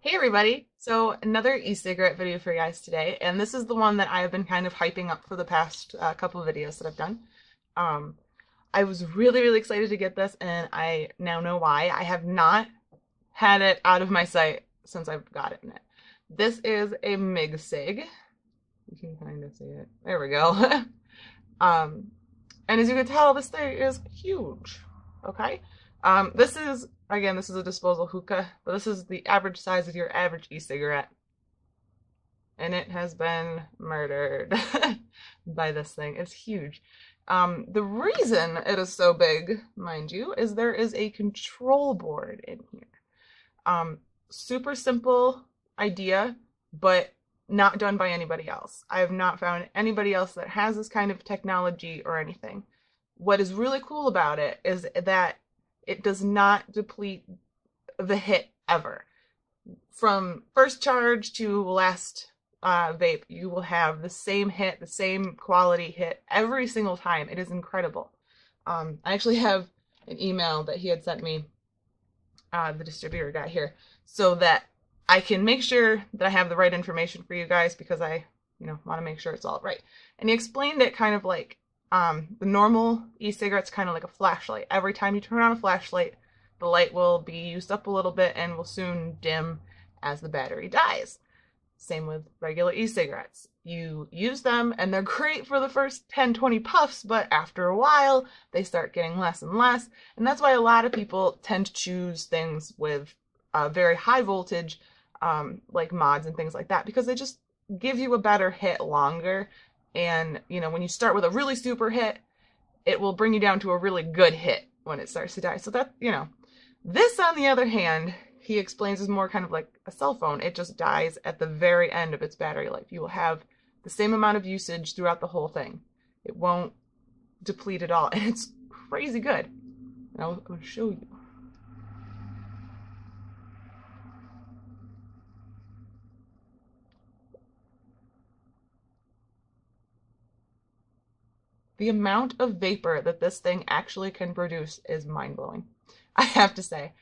Hey everybody! So another e-cigarette video for you guys today, and this is the one that I have been kind of hyping up for the past couple of videos that I've done. Um, I was really excited to get this, and I now know why. I have not had it out of my sight since I've got it in it. This is a MigCig. You can kind of see it. There we go. um, and as you can tell, this thing is huge. Okay? This is, again, this is a disposal hookah, but this is the average size of your average e-cigarette. And it has been murdered by this thing. It's huge. The reason it is so big, mind you, is there is a control board in here. Super simple idea, but not done by anybody else. I have not found anybody else that has this kind of technology or anything. What is really cool about it is that it does not deplete the hit ever. From first charge to last vape, you will have the same hit, the same quality hit every single time. It is incredible. I actually have an email that he had sent me, the distributor guy here, so that I can make sure that I have the right information for you guys because I, want to make sure it's all right. And he explained it kind of like the normal e-cigarette's kind of like a flashlight. Every time you turn on a flashlight, the light will be used up a little bit and will soon dim as the battery dies. Same with regular e-cigarettes. You use them and they're great for the first 10-20 puffs, but after a while they start getting less and less. And that's why a lot of people tend to choose things with very high voltage, like mods and things like that, because they just give you a better hit longer. And, when you start with a really super hit, it will bring you down to a really good hit when it starts to die. So that, this on the other hand, he explains is more kind of like a cell phone. It just dies at the very end of its battery life. You will have the same amount of usage throughout the whole thing. It won't deplete at all. And it's crazy good. And I'm going to show you. The amount of vapor that this thing actually can produce is mind-blowing, I have to say.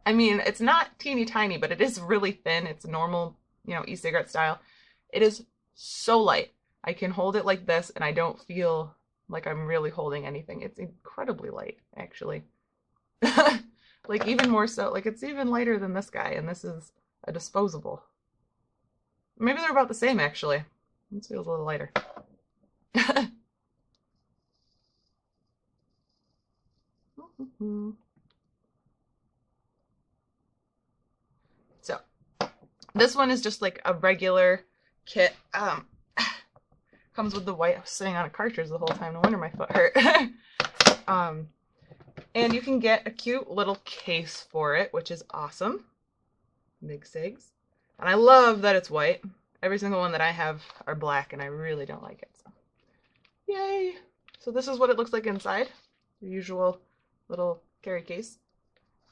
I mean, it's not teeny tiny, but it is really thin. It's normal, e-cigarette style. It is so light. I can hold it like this and I don't feel like I'm really holding anything. It's incredibly light, actually. Like even more so, like it's even lighter than this guy, and this is a disposable. Maybe they're about the same, actually. This feels a little lighter. So, this one is just like a regular kit. Comes with the white. I was sitting on a cartridge the whole time. No wonder my foot hurt. And you can get a cute little case for it, which is awesome. MigCigs. And I love that it's white. Every single one that I have are black, and I really don't like it. So, yay! So this is what it looks like inside. The usual little carry case.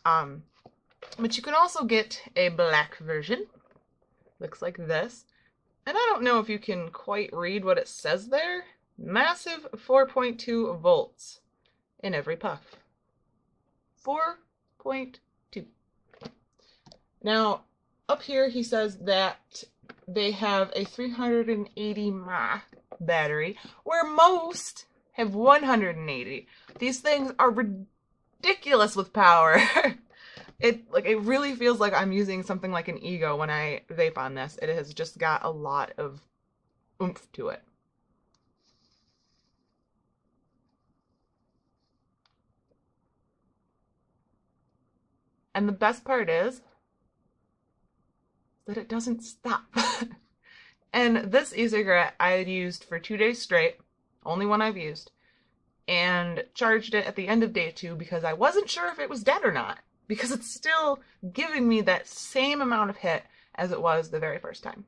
But you can also get a black version. Looks like this. And I don't know if you can quite read what it says there. Massive 4.2 volts in every puff. 4.2. Now, up here he says that they have a 380 mAh battery, where most have 180. These things are ridiculous with power. It really feels like I'm using something like an Ego when I vape on this. It has just got a lot of oomph to it. And the best part is that it doesn't stop. And this e-cigarette I had used for 2 days straight, only one I've used, and charged it at the end of day 2 because I wasn't sure if it was dead or not, because it's still giving me that same amount of hit as it was the very first time.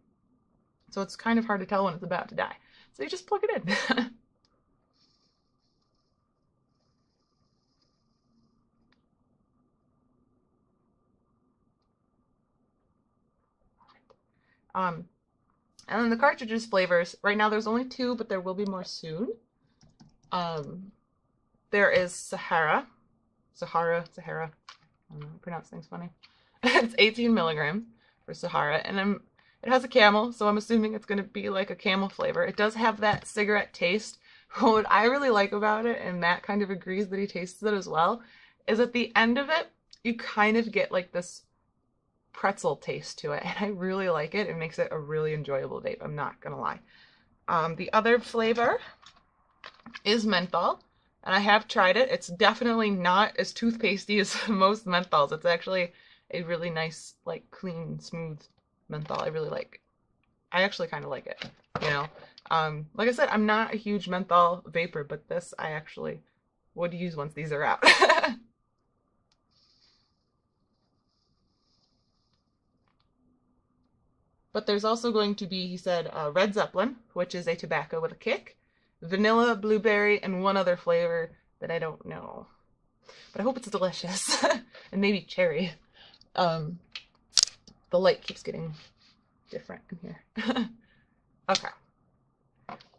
So it's kind of hard to tell when it's about to die. So you just plug it in. And then the cartridges flavors, right now there's only 2, but there will be more soon. There is Sahara. I don't know, I pronounce things funny. It's 18 milligrams for Sahara, and it has a camel, so I'm assuming it's going to be like a camel flavor. It does have that cigarette taste. What I really like about it, and Matt kind of agrees that he tastes it as well, is at the end of it, you kind of get like this pretzel taste to it, and I really like it. It makes it a really enjoyable vape, I'm not gonna lie. The other flavor is menthol, and I have tried it. It's definitely not as toothpastey as most menthols. It's actually a really nice, like, clean, smooth menthol. I actually kind of like it, you know. Like I said, I'm not a huge menthol vapor, but this I actually would use once these are out. But there's also going to be, he said, Red Zeppelin, which is a tobacco with a kick, vanilla, blueberry, and one other flavor that I don't know. But I hope it's delicious. And maybe cherry. The light keeps getting different in here. Okay.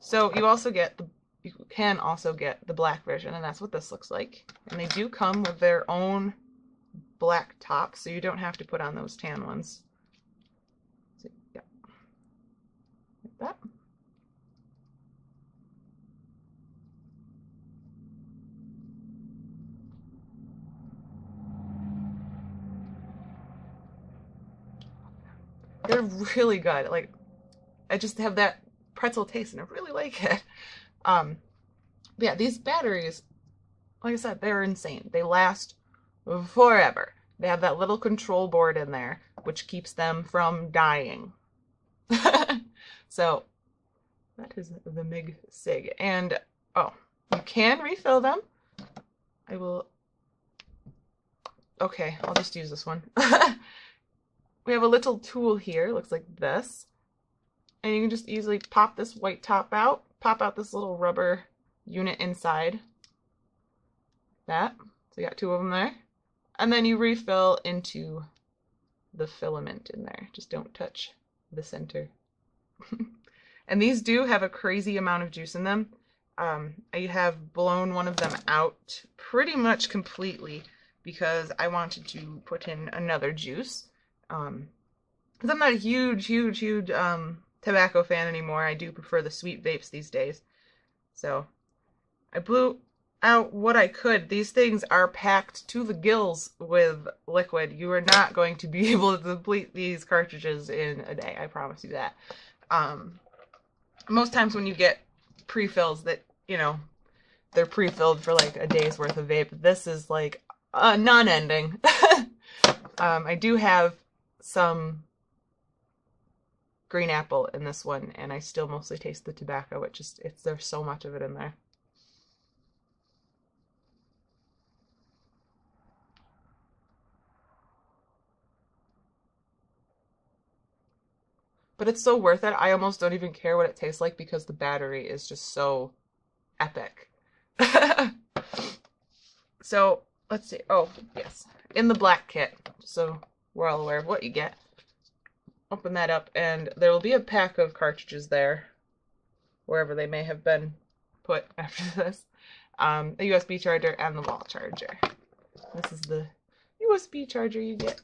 So you can also get the black version, and that's what this looks like. And they do come with their own black top, so you don't have to put on those tan ones. So, yeah. Like that. They're really good. Like, I just have that pretzel taste, and I really like it. Yeah, these batteries, like I said, they're insane. They last forever. They have that little control board in there, which keeps them from dying. So, that is the MigCig. And, oh, you can refill them. Okay, I'll just use this one. We have a little tool here, looks like this. And you can just easily pop this white top out, pop out this little rubber unit inside. That. So you got 2 of them there. And then you refill into the filament in there. Just don't touch the center. And these do have a crazy amount of juice in them. I have blown one of them out pretty much completely because I wanted to put in another juice. Because I'm not a huge tobacco fan anymore. I do prefer the sweet vapes these days. So I blew out what I could. These things are packed to the gills with liquid. You are not going to be able to deplete these cartridges in a day. I promise you that. Most times when you get pre-fills that, you know, they're pre-filled for like a day's worth of vape, this is like non-ending. I do have some green apple in this one, and I still mostly taste the tobacco. There's so much of it in there. But it's so worth it. I almost don't even care what it tastes like because the battery is just so epic. So, let's see. Oh, yes. In the black kit, so we're all aware of what you get. Open that up, and there will be a pack of cartridges there, wherever they may have been put after this. A USB charger and the wall charger. This is the USB charger you get.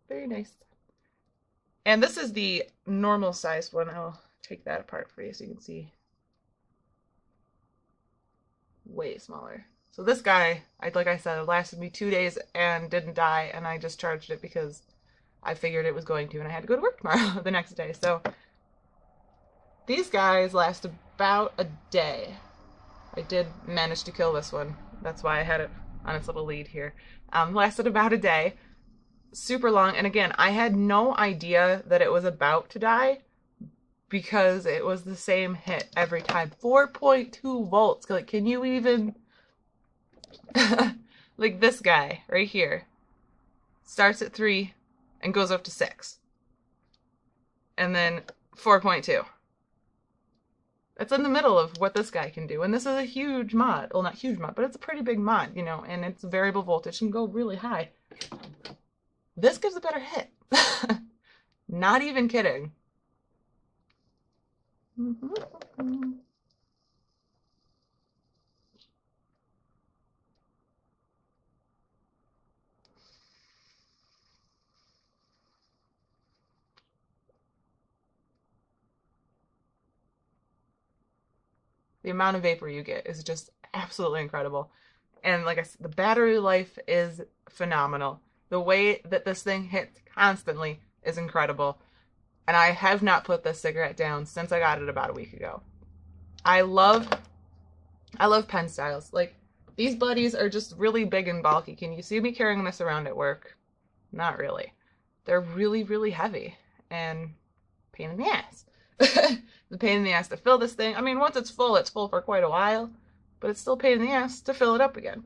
Very nice. And this is the normal sized one. I'll take that apart for you so you can see. Way smaller. So this guy, like I said, it lasted me 2 days and didn't die, and I just charged it because I figured it was going to, and I had to go to work tomorrow the next day. So these guys last about a day. I did manage to kill this one. That's why I had it on its little lead here. Lasted about a day. Super long. And again, I had no idea that it was about to die because it was the same hit every time. 4.2 volts. Like, can you even... like this guy right here. Starts at 3 and goes up to 6. And then 4.2. It's in the middle of what this guy can do. And this is a huge mod. Well, not huge mod, but it's a pretty big mod, you know, and it's variable voltage and go really high. This gives a better hit. Not even kidding. The amount of vapor you get is just absolutely incredible. And like I said, the battery life is phenomenal. The way that this thing hits constantly is incredible. And I have not put this cigarette down since I got it about a week ago. I love pen styles. Like, these buddies are just really big and bulky. Can you see me carrying this around at work? Not really. They're really, really heavy and pain in the ass. The pain in the ass to fill this thing. I mean, once it's full for quite a while, but it's still pain in the ass to fill it up again.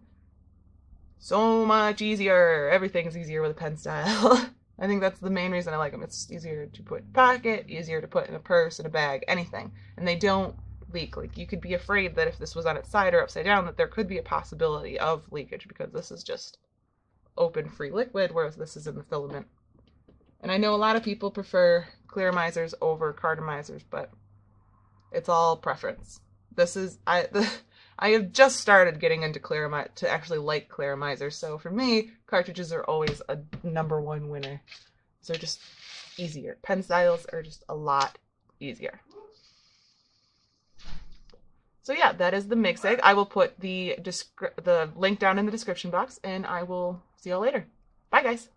So much easier. Everything's easier with a pen style. I think that's the main reason I like them. It's easier to put in a pocket, easier to put in a purse, in a bag, anything. And they don't leak. Like, you could be afraid that if this was on its side or upside down, that there could be a possibility of leakage, because this is just open free liquid, whereas this is in the filament. And I know a lot of people prefer clearamizers over cartomizers, but it's all preference. I have just started getting into to actually like clearamizers, so for me, cartridges are always a #1 winner. So they're just easier. Pen styles are just a lot easier. So yeah, that is the MigCig. I will put the link down in the description box, and I will see y'all later. Bye, guys.